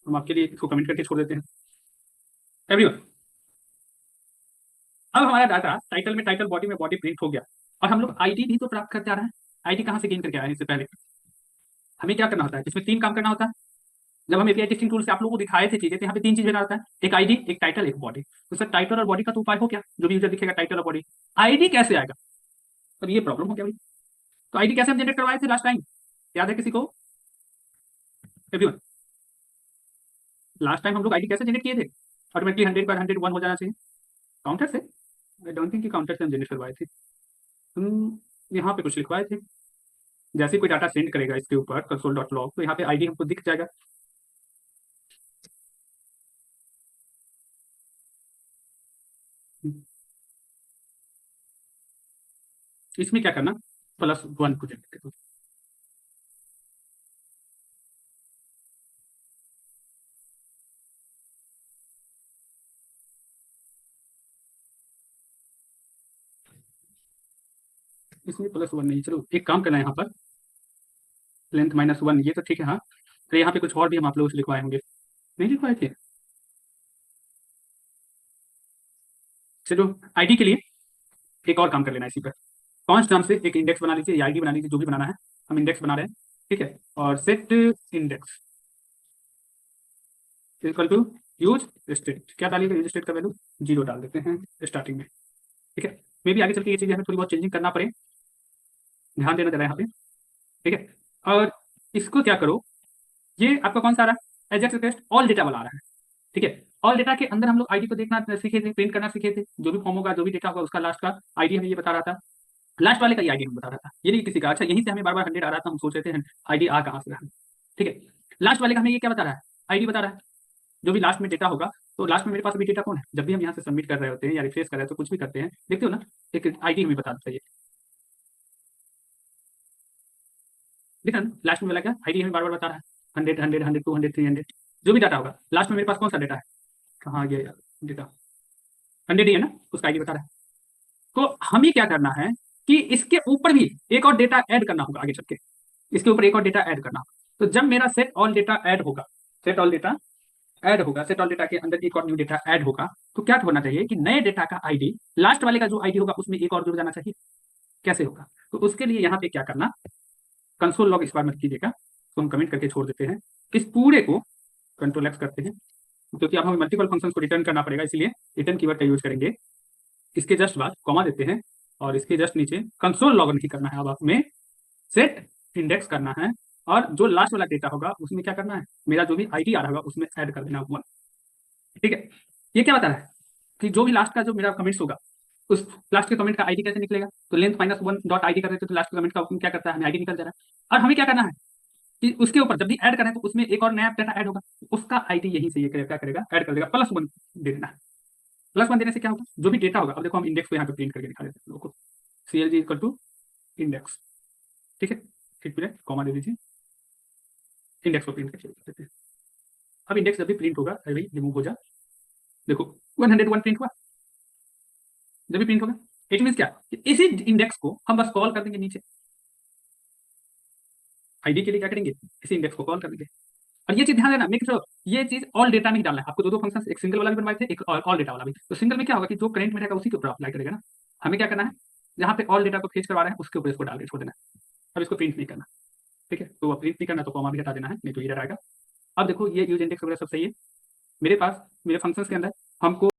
Speaker 1: हम आपके लिए इसको कमेंट करके छोड़ देते हैं एवरीवन। अब हमारा डाटा टाइटल में टाइटल, बॉडी में बॉडी प्रिंट हो गया, और हम लोग आईडी भी तो प्राप्त करते आ रहे हैं। आईडी कहाँ से गेन करके आए हैं, इससे पहले हमें क्या करना होता है, इसमें 3 काम करना होता है। जब हम एपीआई टेस्टिंग टूल से आप लोगों को दिखाए थे चीजें, तो यहाँ पे 3 चीज बना होता है, एक आईडी, एक टाइटल, एक बॉडी। तो सर टाइटल और बॉडी का तो उपाय हो क्या, जो भी यूजर दिखेगा टाइटल और बॉडी, आईडी कैसे आएगा, अब ये प्रॉब्लम हो गया भाई। तो आईडी कैसे हम जनरेट करवाए थे लास्ट टाइम, याद है किसी को, एवरीवन? लास्ट टाइम हम लोग आईडी कैसे जनरेट किए थे, ऑटोमेटिकली 100/100 1 हो जाना चाहिए, काउंटर से। आई डोंट थिंक कि काउंटर से हम जनरेट करवाए थे, हम यहाँ पे कुछ लिखवाए थे। जैसे कोई डाटा सेंड करेगा इसके ऊपर कंसोल डॉट लॉग, तो यहाँ पे आईडी हमको दिख जाएगा। इसमें क्या करना, +1 को जनरेट करो। इसमें +1 नहीं, चलो एक काम करना है यहाँ पर, लेंथ -1, ये तो ठीक है हाँ। तो यहाँ पे कुछ और भी हम आप लोगों से लिखवाए होंगे, नहीं लिखवाए थे। चलो आईडी के लिए एक और काम कर लेना इसी पर, कॉन्स्ट नाम से एक इंडेक्स बना लीजिए या आईडी बना लीजिए, जो भी बनाना है। हम इंडेक्स बना रहे हैं, ठीक है, और set index equal to use state, क्या डालिएगा, यूज स्टेट का वैल्यू 0 डाल देते हैं स्टार्टिंग में, ठीक है। मे भी आगे चल के ये चीजें हमें थोड़ी बहुत चेंजिंग करना पड़े, ध्यान देना जरा यहाँ पे, ठीक है। और इसको क्या करो, ये आपका कौन सा आ रहा है, एजेक्स रिक्वेस्ट ऑल डेटा वाला आ रहा है, ठीक है। ऑल डेटा के अंदर हम लोग आईडी को देखना सीखे थे, प्रिंट करना सीखे थे, जो भी फॉर्म होगा जो भी डेटा होगा उसका लास्ट का आईडी हमें ये बता रहा था, लास्ट वाले का आईडी हमें बता रहा था, ये नहीं किसी का। अच्छा यहीं से हमें बार बार 100 आ रहा था, हम सोच रहे थे आईडी आ कहाँ से रहा, ठीक है। लास्ट वाले का हमें ये क्या बता रहा है, आईडी बता रहा है, जो भी लास्ट में डेटा होगा। तो लास्ट में मेरे पास अभी डेटा कौन है, जब भी हम यहाँ से सबमिट कर रहे होते हैं या रिफ्रेश कर रहे हैं तो कुछ भी करते हैं, देखते हो ना, एक आईडी हमें बता देता है, देखा ना लास्ट में वाला क्या आईडी हमें बार बार बता रहा है, 100 200 300, जो भी डाटा होगा लास्ट में मेरे पास कौन सा डेटा है, कहाँ गया यार डेटा, 100 ही है ना, उसका आईडी बता रहा है। तो हमें क्या करना है कि इसके ऊपर भी एक और डेटा ऐड करना होगा, आगे चल के इसके ऊपर एक और डेटा ऐड करना होगा। तो जब मेरा सेट ऑल डेटा ऐड होगा, सेट ऑल डेटा ऐड होगा, सेट ऑल डेटा के अंदर एक और न्यू डेटा ऐड होगा, तो क्या होना चाहिए कि नए डेटा का आईडी लास्ट वाले का जो आईडी होगा उसमें एक और जुड़ जाना चाहिए। कैसे होगा, तो उसके लिए यहाँ पे क्या करना, कंसोल लॉग इस बार मत कीजिएगा, तो हम कमेंट करके छोड़ देते हैं, इस पूरे को कंट्रोल एक्स करते हैं, क्योंकि अब हमें मल्टीपल फंक्शंस को रिटर्न करना पड़ेगा, इसलिए रिटर्न कीवर्ड का यूज करेंगे। इसके जस्ट बाद कॉमा देते हैं, और इसके जस्ट नीचे कंसोल लॉग नहीं करना है, अब हमें सेट इंडेक्स करना है, और जो लास्ट वाला डेटा होगा उसमें क्या करना है, मेरा जो भी आईडी आ रहा होगा उसमें ऐड कर देना 1, ठीक है। ये क्या बता रहा है कि जो भी लास्ट का जो मेरा कमेंट्स होगा, उस लास्ट के कमेंट का आईडी कैसे निकलेगा, तो लेंथ -1 डॉट आईडी कर देते तो लास्ट के कमेंट का क्या करता है, हमें आईडी निकल जा रहा है। और हमें क्या करना है कि उसके ऊपर जब भी ऐड करें तो उसमें एक और नया डेटा ऐड होगा, उसका आईडी यहीं से ये क्या करेगा, ऐड कर देगा, +1 दे देना है। +1 देने से क्या होगा, जो भी डेटा होगा, अब देखो हम इंडेक्स को यहाँ पे प्रिंट करके दिखा देते हैं लोगों को, CLG इक्वल टू इंडेक्स, ठीक है, एक मिनट कॉमा दे दीजिए, इंडेक्स को प्रिंट करके देते हैं। अब इंडेक्स जब भी प्रिंट होगा, अरे भाई रिमूव हो जा, देखो 101 प्रिंट हुआ, जब भी प्रिंट होगा, इट मीन क्या, इसी इंडेक्स को हम बस कॉल कर देंगे नीचे, आईडी के लिए क्या करेंगे, इसी इंडेक्स को कॉल कर देंगे, और ये चीज ध्यान देना, मेक श्योर ये चीज ऑल डेटा में ही डालना है आपको। दो दो फंक्शन, एक सिंगल वाला भी बनवाए थे, एक ऑल डेटा वाला भी। तो सिंगल में क्या होगा कि जो करंट में रहेगा उसी के ऊपर अप्लाई करेगा ना। हमें क्या करना है, जहाँ पे ऑल डेटा को फेच करवा रहे हैं उसके ऊपर इसको डाल के छोड़ देना है। अब इसको प्रिंट नहीं करना, ठीक है। तो प्रिंट नहीं करना तो कॉमा भी हटा देना है, नहीं तो एरर आएगा। अब देखो ये यूज इंडेक्स वगैरह सब सही है। मेरे पास मेरे फंक्शंस के अंदर हमको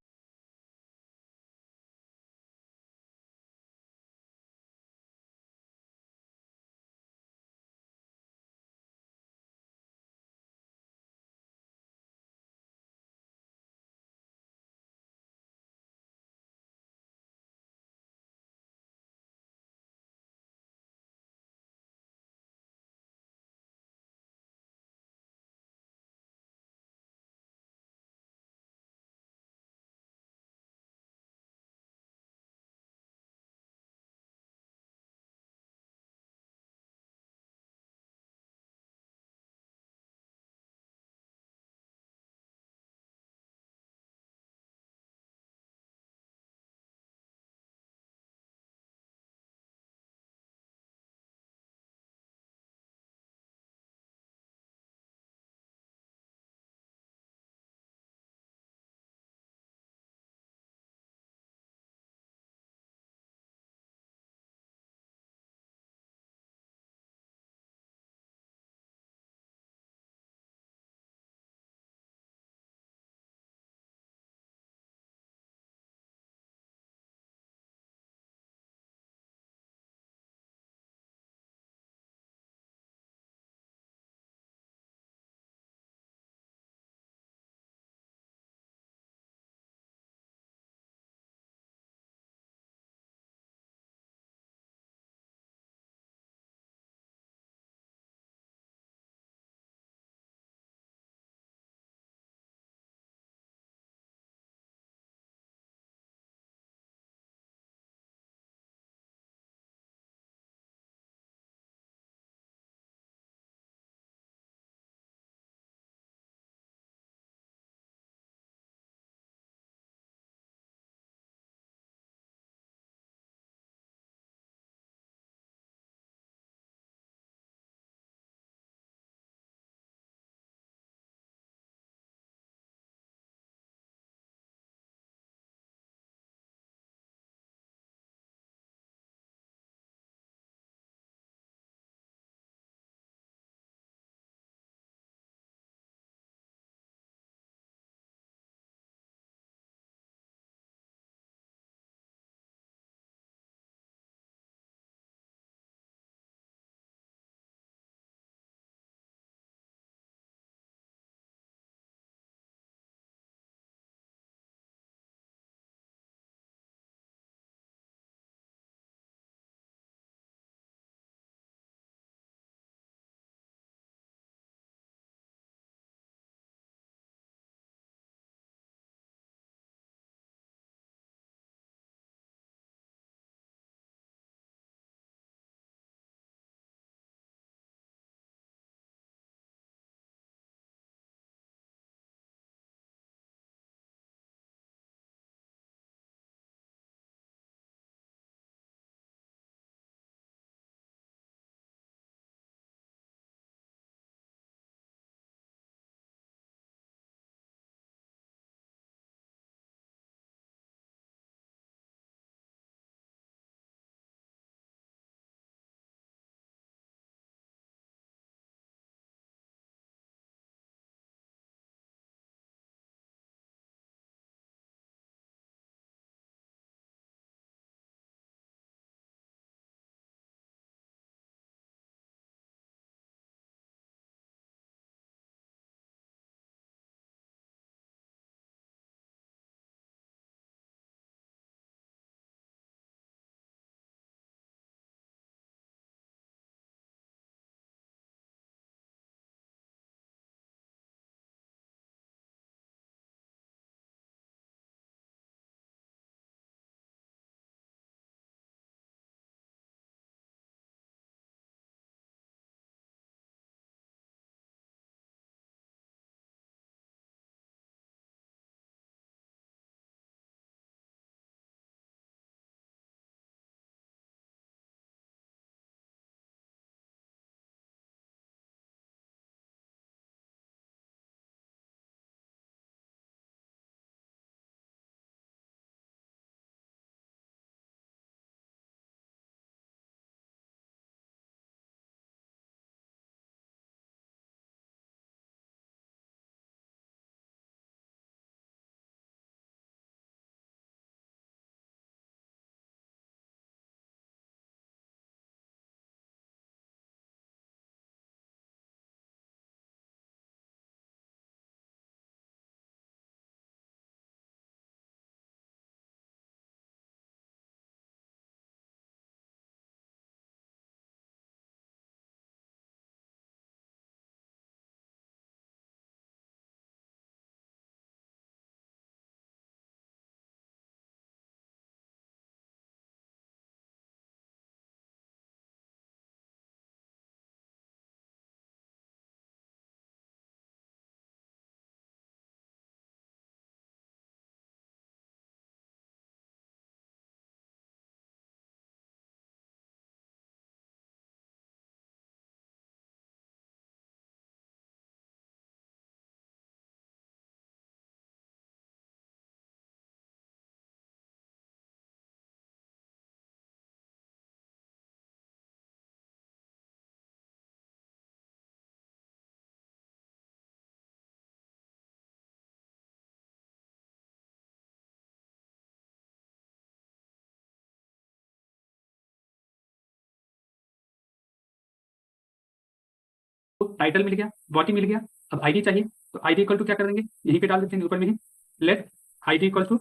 Speaker 1: टाइटल मिल गया, बॉडी मिल गया, अब आईडी चाहिए, तो आईडी इक्वल टू क्या कर देंगे, यहीं पे डाल देते हैं ऊपर में ही, let ID equal to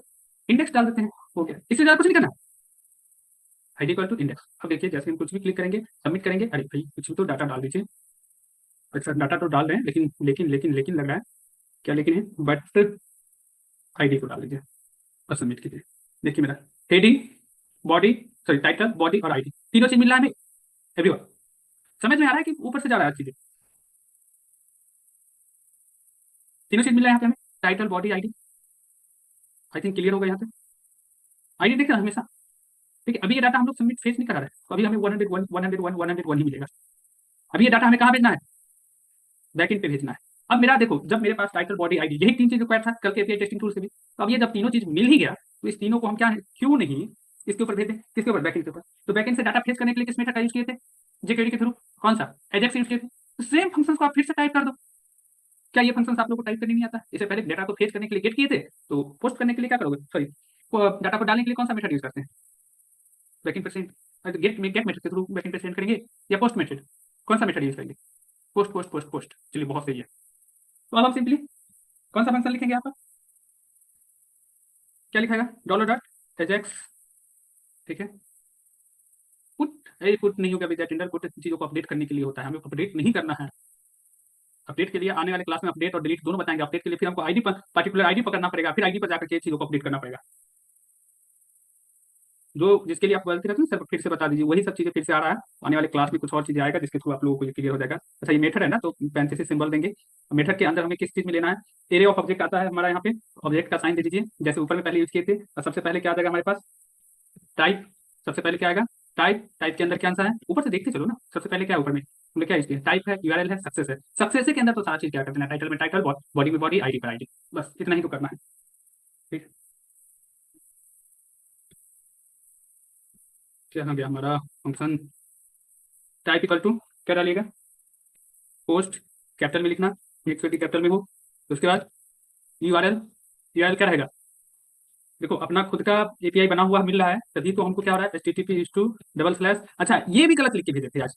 Speaker 1: index डाल देते हैं, हो गया, इससे ज़्यादा कुछ नहीं करना। ID equal to index. अब देखिए जैसे हम कुछ भी क्लिक करेंगे, सबमिट करेंगे, अरे भाई कुछ भी तो डाटा डाल दीजिए। अच्छा डाटा तो डाल रहे हैं, लेकिन लग रहा है, क्या लेकिन है, बट आईडी को डाल दीजिए और सबमिट कीजिए। देखिए मेरा heading, body, sorry title, body और आईडी तीनों चीज मिल रहा है हमें, एवरीवन। समझ में आ रहा है कि ऊपर से जा रहा है चीजें, तीनों चीज मिल रहा है यहाँ पे हमें, title, body, ID. I think clear होगा यहाँ पे। आईडी देखिए हमेशा, ठीक है। अभी ये डाटा हम लोग सबमिट फेस नहीं करा रहे हैं, तो अभी हमें 101 101 101 ही मिलेगा। अभी ये डाटा हमें कहाँ भेजना है, बैकएंड पे भेजना है। अब मेरा देखो, जब मेरे पास टाइटल, बॉडी, आईडी यही तीन चीज रिक्वायर था कल के एपीआई टेस्टिंग टूल से भी, तो अब ये जब तीनों चीज मिल ही गया, तो इस तीनों को हम क्या है, क्यों नहीं इसके ऊपर भेज दें, किसके ऊपर, बैकएंड के ऊपर। तो बैकएंड से डाटा फेच करने के लिए किस मेथड का यूज किए थे, जेकेडी के थ्रू, कौन सा, एजेक्स यूज किए थे। तो सेम फंक्शंस को आप फिर से टाइप कर दो। क्या ये फंक्शंस आप लोग को टाइप करने नहीं आता, इससे पहले डाटा को फेच करने के लिए गेट किए थे, तो पोस्ट करने के लिए क्या करोगे, सॉरी डाटा को डालने के लिए कौन सा मेथड यूज करते हैं, बैकएंड पे सेंड, गेट मेथड के थ्रू बैकएंड पे सेंड करेंगे, या पोस्ट मेथड, कौन सा मेथड यूज करेंगे, पोस्ट पोस्ट पोस्ट पोस्ट, चलिए बहुत सही है। तो अब हम सिंपली कौन सा फंक्शन लिखेंगे यहाँ पर, क्या लिखाएगा, डॉलर डॉट एजेक्स, ठीक है, पुट, ए पुट नहीं होगा, विद टेंडर पुट चीजों को अपडेट करने के लिए होता है, हमें अपडेट नहीं करना है। अपडेट के लिए आने वाले क्लास में अपडेट और डिलीट दोनों बताएंगे। अपडेट के लिए फिर हमको आईडी पर, पर्टिकुलर आईडी पकड़ना पड़ेगा, फिर आईडी पर जाकर के चीजों को अपडेट करना पड़ेगा। जो जिसके लिए आप गलती करते हैं सर फिर से बता दीजिए, वही सब चीजें फिर से आ रहा है। आने वाले क्लास में कुछ और चीजें आएगा जिसके थ्रू आप लोगों को ये क्लियर हो जाएगा। अच्छा ये मेथड है ना, तो पैरेंथेसिस सिंबल देंगे। मेथड के अंदर हमें किस चीज में लेना है, एरे ऑफ ऑब्जेक्ट आता है हमारा यहाँ पे, ऑब्जेक्ट का साइन दे दीजिए जैसे ऊपर में पहले यूज किए थे। और सबसे पहले क्या आ जाएगा हमारे पास, टाइप, सबसे पहले क्या आएगा, टाइप, टाइप के अंदर क्या आंसर है, ऊपर से देखते चलो ना, सबसे पहले क्या है ऊपर में, हमने क्या यूज किया, टाइप है, यूआरएल है, सक्सेस है। सक्सेस के अंदर तो सारा चीज क्या करते हैं, टाइटल में टाइटल, बॉडी में बॉडी, आईडी पर आईडी, बस इतना ही तो करना है, ठीक। क्या हो गया हमारा फंक्शन, टाइप इक्वल टू क्या डालिएगा, पोस्ट, कैपिटल में लिखना, मिक्स कैपिटल में हो। उसके बाद यूआरएल, यूआरएल क्या रहेगा, देखो अपना खुद का एपीआई बना हुआ मिल रहा है, तभी तो हमको क्या हो रहा है, http://। अच्छा ये भी गलत लिख के भेजे थे आज,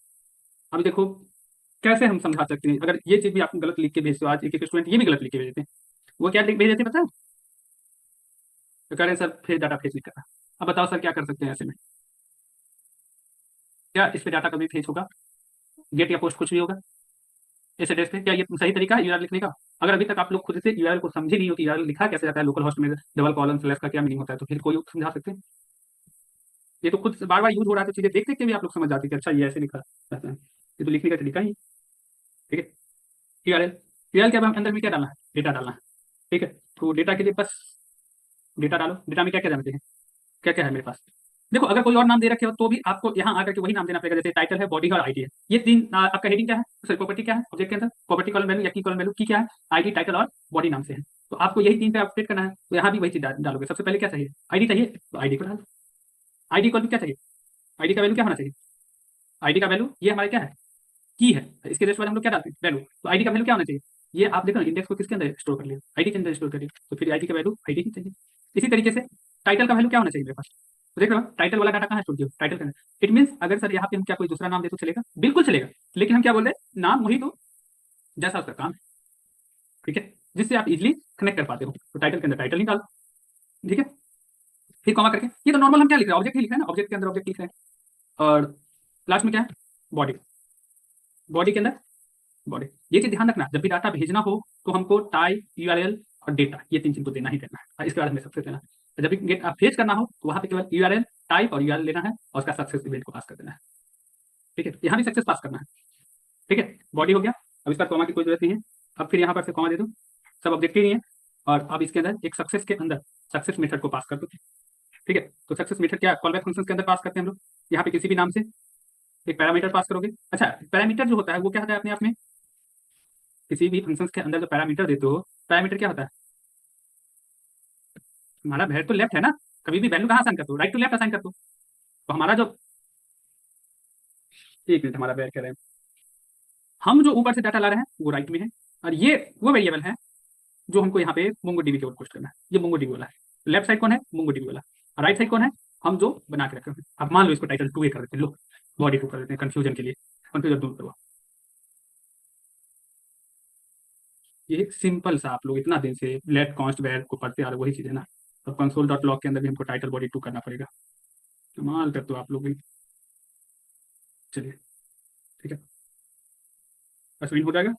Speaker 1: अभी देखो कैसे हम समझा सकते हैं, अगर ये चीज भी आप गलत लिख के भेजते हो, आज एक स्टूडेंट ये भी गलत लिख के भेजे थे। वो क्या लिख भेजे थे पता है, तो कह रहे हैं सर फिर डाटा फेच नहीं करना। अब बताओ सर क्या कर सकते हैं ऐसे में, क्या इस पे डाटा कभी फेच होगा, गेट या पोस्ट कुछ भी होगा ऐसे डेस्क पे, क्या ये सही तरीका है यूआरएल लिखने का। अगर अभी तक आप लोग खुद से यूआरएल को समझे नहीं हो कि यूआरएल लिखा कैसे जाता है, लोकल होस्ट में डबल कॉलन स्लैश का क्या मीनिंग होता है, तो फिर कोई समझा सकते हैं। ये तो खुद बार बार यूज हो रहा है, तो चीजें देख देख के भी आप लोग समझ जाते हैं कि अच्छा ये ऐसे लिखा रहता है, ये तो लिखने का तरीका ही, ठीक है। यूआरएल, यूआरएल के अब हम अंदर में क्या डालना है, डेटा डालना है, ठीक है। तो डेटा के लिए बस डेटा डालो, डेटा में क्या क्या जानते हैं, क्या क्या है मेरे पास। देखो अगर कोई और नाम दे रखे हो तो भी आपको यहाँ आकर के वही नाम देना पड़ेगा, जैसे टाइटल है, बॉडी है और आईडी है, ये तीन आपका हेडिंग क्या है, सॉरी प्रॉपर्टी क्या है ऑब्जेक्ट के अंदर, प्रॉपर्टी कॉलम वैल्यू या की कॉलम वैल्यू की क्या है, आईडी, टाइटल और बॉडी नाम से है। तो आपको यही तीन पे अपडेट करना है, तो यहाँ भी वही चीज डालोगे। सबसे पहले क्या चाहिए, आईडी चाहिए, तो आईडी को डालो। आईडी कॉलम क्या चाहिए, आईडी का वैल्यू क्या होना चाहिए, आईडी का वैल्यू ये हमारे क्या है, की है, इसके जस्ट बाद हम लोग क्या डालते हैं, वैल्यू। तो आईडी का वैल्यू क्या होना चाहिए, ये आप देखो इंडेक्स को किसके अंदर स्टोर कर लिया, आईडी के अंदर स्टोर कर लिया, तो फिर आईडी का वैल्यू आईडी ही चाहिए। इसी तरीके से टाइटल का वैल्यू क्या होना चाहिए मेरे पास, तो देख लो टाइटल वाला डाटा कहाँ स्टोर किया, टाइटल का। इट मीन्स अगर सर यहाँ पे हम क्या कोई दूसरा नाम दे तो चलेगा, बिल्कुल चलेगा, लेकिन हम क्या बोल रहे हैं, नाम वही दो जैसा उसका काम है, ठीक है, जिससे आप इजिली कनेक्ट कर पाते हो। तो टाइटल के अंदर टाइटल निकालो, ठीक है, फिर कॉमा करके, ये तो नॉर्मल हम क्या लिख रहे हैं, ऑब्जेक्ट ही लिख रहे हैं ना, ऑब्जेक्ट के अंदर ऑब्जेक्ट लिख रहे हैं। और लास्ट में क्या है, बॉडी, बॉडी के अंदर बॉडी। ये चीज ध्यान रखना, जब भी डाटा भेजना हो तो हमको टाइप, यूआरएल और डेटा, ये तीन चीज को देना ही देना है, और इसके बाद हमें सक्सेस देना है। जब भी गेट फेच करना हो तो वहां पे केवल यूआरएल, टाइप और यूआरएल लेना है और उसका सक्सेस इवेंट को पास कर देना है, ठीक है। यहाँ भी सक्सेस पास करना है, ठीक है। बॉडी हो गया, अब इसका कॉमा की कोई जरूरत नहीं है। अब फिर यहाँ पर से कॉमा दे दो, सब ऑब्जेक्टिव ही है। और अब इसके अंदर एक सक्सेस के अंदर सक्सेस मेथड को पास कर दो, ठीक है। तो सक्सेस मेथड क्या, कॉलबैक फंक्शन के अंदर पास करते हैं हम लोग, यहाँ पे किसी भी नाम से एक पैरामीटर पास करोगे। अच्छा पैरामीटर जो होता है वो क्या होता है अपने आप में, किसी भी फंक्शन के अंदर जो पैरामीटर देते हो, पैरामीटर क्या होता है, हमारा हेड तो लेफ्ट है ना, कभी भी वैल्यू कहाँ असाइन करते हो, राइट टू लेफ्ट असाइन करते हो। तो हमारा जो, एक मिनट, हमारा वेयर कह रहे हैं, हम जो ऊपर से डाटा ला रहे हैं वो राइट में है, और ये वो वेरिएबल है जो हमको यहाँ पे मोंगो डीबी के ऊपर पोस्ट करना है। ये मोंगो डीबी वाला है, लेफ्ट साइड कौन है, मोंगो डीबी वाला, और राइट साइड कौन है, हम जो बना के रखे हैं। अब मान लो इसको टाइटल 2 कर देते हैं, लो बॉडी 2 कर देते हैं, कंफ्यूजन के लिए, कंफ्यूजन दूर करो। ये सिंपल सा आप लोग इतना दिन से लेट कॉन्स्ट वैर को पढ़ते आ रहे हो, वही चीज़ है ना। अब कंसोल डॉट लॉग के अंदर भी हमको टाइटल बॉडी टू करना पड़ेगा। कमाल कर दो आप लोग भी। चलिए ठीक है, अश्विन हो जाएगा।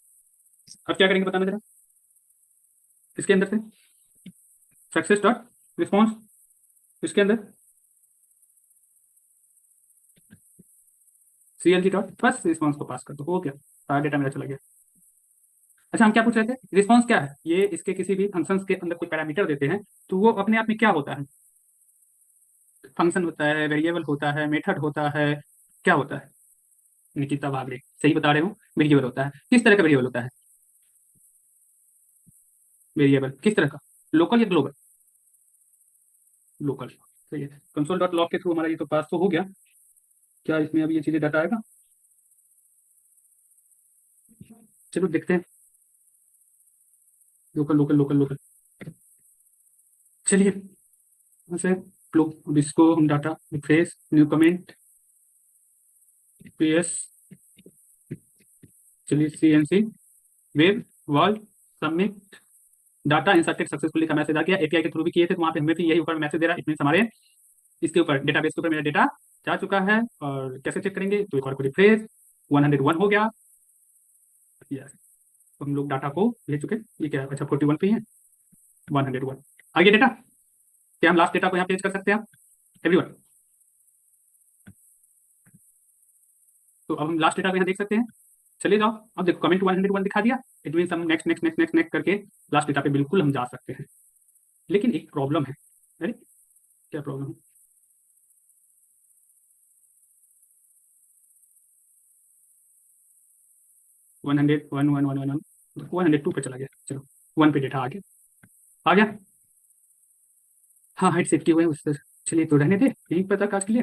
Speaker 1: अब क्या करेंगे बताना जरा, इसके अंदर से सक्सेस डॉट रिस्पॉन्स, इसके अंदर CLG डॉट बस रिस्पॉन्स को पास कर दो, हो गया, सारा डेटा मेरा चला गया। अच्छा हम क्या पूछ रहे थे, रिस्पॉन्स क्या है, ये इसके किसी भी फंक्शंस के अंदर कोई पैरामीटर देते हैं तो वो अपने आप में क्या होता है, फंक्शन होता है, वेरिएबल होता है, मेथड होता है, क्या होता है। निकिता भाग रही, सही बता रहे हो, वेरिएबल होता है। किस तरह का वेरिएबल होता है, वेरिएबल किस तरह का, लोकल या ग्लोबल, लोकल, सही है। कंसोल डॉट लॉग के थ्रू हमारा ये तो पास तो हो गया। क्या इसमें अब ये चीजें डाटा आएगा, चलो देखते हैं। लोकल लोकल लोकल लोकल, चलिए यहाँ से लोग अब इसको हम data refresh new comment PS, चलिए CNC web world submit, data inserted successfully का मैसेज आ गया। API के थ्रू भी किए थे तो वहाँ पे हमें भी यही ऊपर मैसेज दे रहा है, इतने हमारे इसके ऊपर डेटाबेस के ऊपर मेरा डेटा जा चुका है। और कैसे चेक करेंगे, तो एक और को रिफ्रेश 101 हो गया। यस, तो हम लोग डाटा को भेज चुके, ये क्या है, अच्छा 41 पे ही है, 101 आगे डेटा। क्या हम लास्ट डेटा को यहाँ पेज कर सकते हैं एवरीवन, तो अब हम लास्ट डेटा को यहाँ देख सकते हैं। चलिए जाओ, अब देखो कमेंट 101 दिखा दिया, इट मीन हम next next next next next करके लास्ट डेटा पे बिल्कुल हम जा सकते हैं। लेकिन एक प्रॉब्लम है, अरे क्या प्रॉब्लम है, 101 पे चला गया, चलो 1 पे डेटा आ गया, आ गया। हाँ हाइट सेट किए हुए हैं उससे, चलिए तो रहने दे, यही पता आज के लिए।